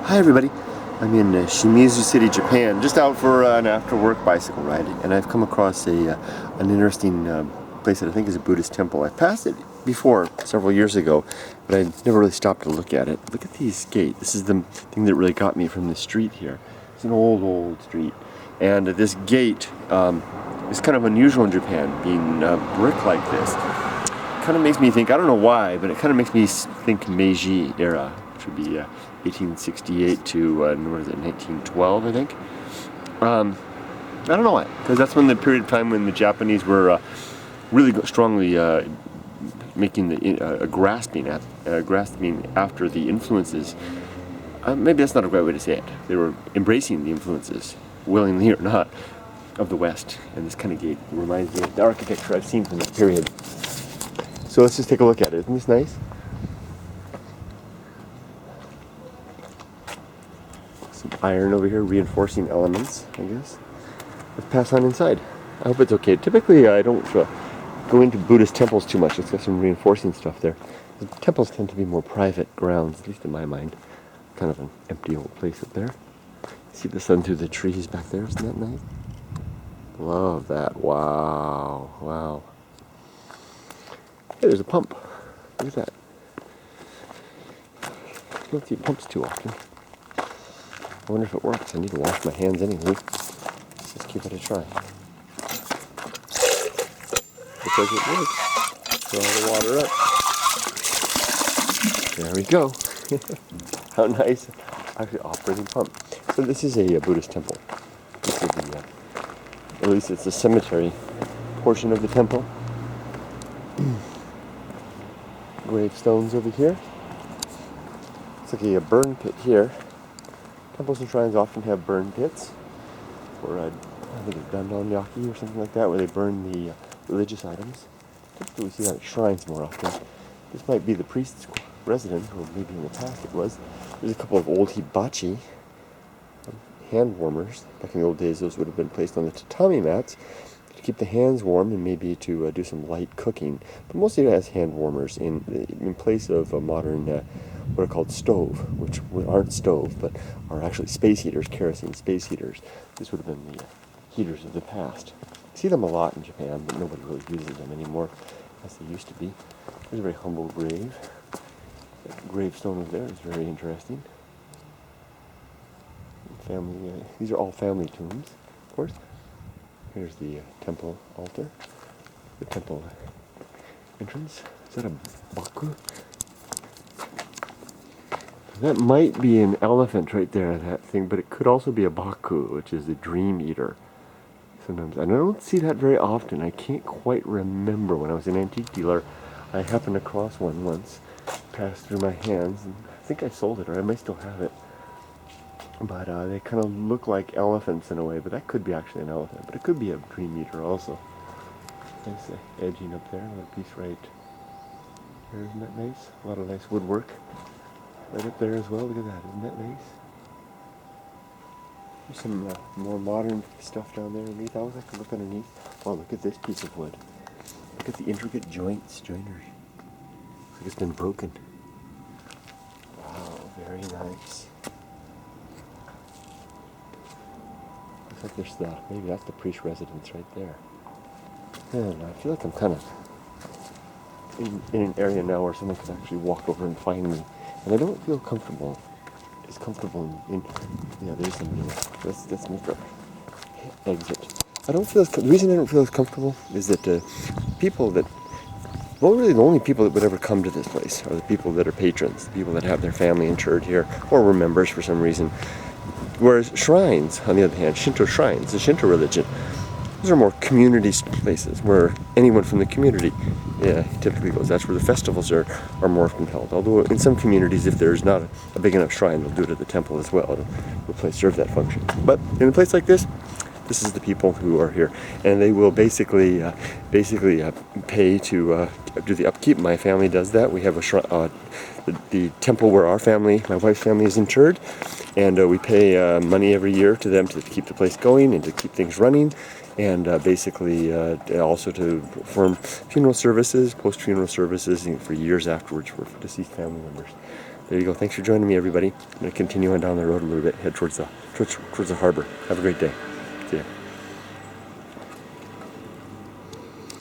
Hi everybody, I'm in Shimizu City, Japan, just out for an after-work bicycle ride, and I've come across an interesting place that I think is a Buddhist temple. I passed it before, several years ago, but I never really stopped to look at it. Look at these gates. This is the thing that really got me from the street here. It's an old street, and this gate is kind of unusual in Japan, being brick like this. Kind of makes me think, I don't know why, but it kind of makes me think Meiji era, which would be 1868 to, what is it, 1912, I think. I don't know why, because that's when the period of time when the Japanese were really strongly making the grasping after the influences. Maybe that's not a great way to say it. They were embracing the influences, willingly or not, of the West. And this kind of gate reminds me of the architecture I've seen from that period. So let's just take a look at it. Isn't this nice? Some iron over here, reinforcing elements, I guess. Let's pass on inside. I hope it's okay. Typically, I don't go into Buddhist temples too much. It's got some reinforcing stuff there. The temples tend to be more private grounds, at least in my mind. Kind of an empty old place up there. See the sun through the trees back there. Isn't that nice? Love that. Wow. Wow. Hey, there's a pump. Look at that. I don't see pumps too often. I wonder if it works. I need to wash my hands anyway. Let's give it a try. Looks like it works. Fill all the water up. There we go. How nice. Actually operating pump. So this is a Buddhist temple. This is the, at least it's the cemetery portion of the temple. Gravestones over here. It's like a burn pit here. Temples and shrines often have burn pits, or I think it's dandanyaki or something like that, where they burn the religious items. Typically we see that at shrines more often. This might be the priest's residence, or maybe in the past it was. There's a couple of old hibachi, hand warmers. Back in the old days, those would have been placed on the tatami mats to keep the hands warm and maybe to do some light cooking. But mostly it has hand warmers in place of a modern what are called stove, which aren't stove, but are actually space heaters, kerosene space heaters. This would have been the heaters of the past. I see them a lot in Japan, but nobody really uses them anymore as they used to be. There's a very humble grave. That gravestone over there is very interesting. Family. These are all family tombs, of course. Here's the temple altar, the temple entrance. Is that a baku? That might be an elephant right there, that thing, but it could also be a baku, which is a dream eater. Sometimes, and I don't see that very often. I can't quite remember. When I was an antique dealer, I happened across one once, passed through my hands, and I think I sold it, or I might still have it. But they kind of look like elephants in a way, but that could be actually an elephant. But it could be a dream eater also. Nice edging up there, another piece right there. Isn't that nice? A lot of nice woodwork right up there as well. Look at that. Isn't that nice? There's some more modern stuff down there underneath. I always like to look underneath. Oh, look at this piece of wood. Look at the intricate joints, joinery. Looks like it's been broken. Wow, very nice. Looks like there's maybe that's the priest's residence right there. And I feel like I'm kind of in an area now where someone could actually walk over and find me. And I don't feel comfortable. It's comfortable in yeah, there's somebody else. Let's make our exit. I don't feel the reason I don't feel as comfortable is that people that, well, really the only people that would ever come to this place are the people that are patrons, the people that have their family interred here, or were members for some reason. Whereas shrines, on the other hand, Shinto shrines, the Shinto religion, those are more community places where anyone from the community typically goes. That's where the festivals are more often held. Although in some communities, if there's not a big enough shrine, they'll do it at the temple as well to serve that function. But in a place like this is the people who are here, and they will basically pay to do the upkeep. My family does that. We have a shrine, the temple where my wife's family is interred, and we pay money every year to them to keep the place going and to keep things running. And basically also to perform funeral services, post-funeral services for years afterwards for deceased family members. there you go. Thanks for joining me, everybody. I'm going to continue on down the road a little bit, head towards the harbor. Have a great day. See ya.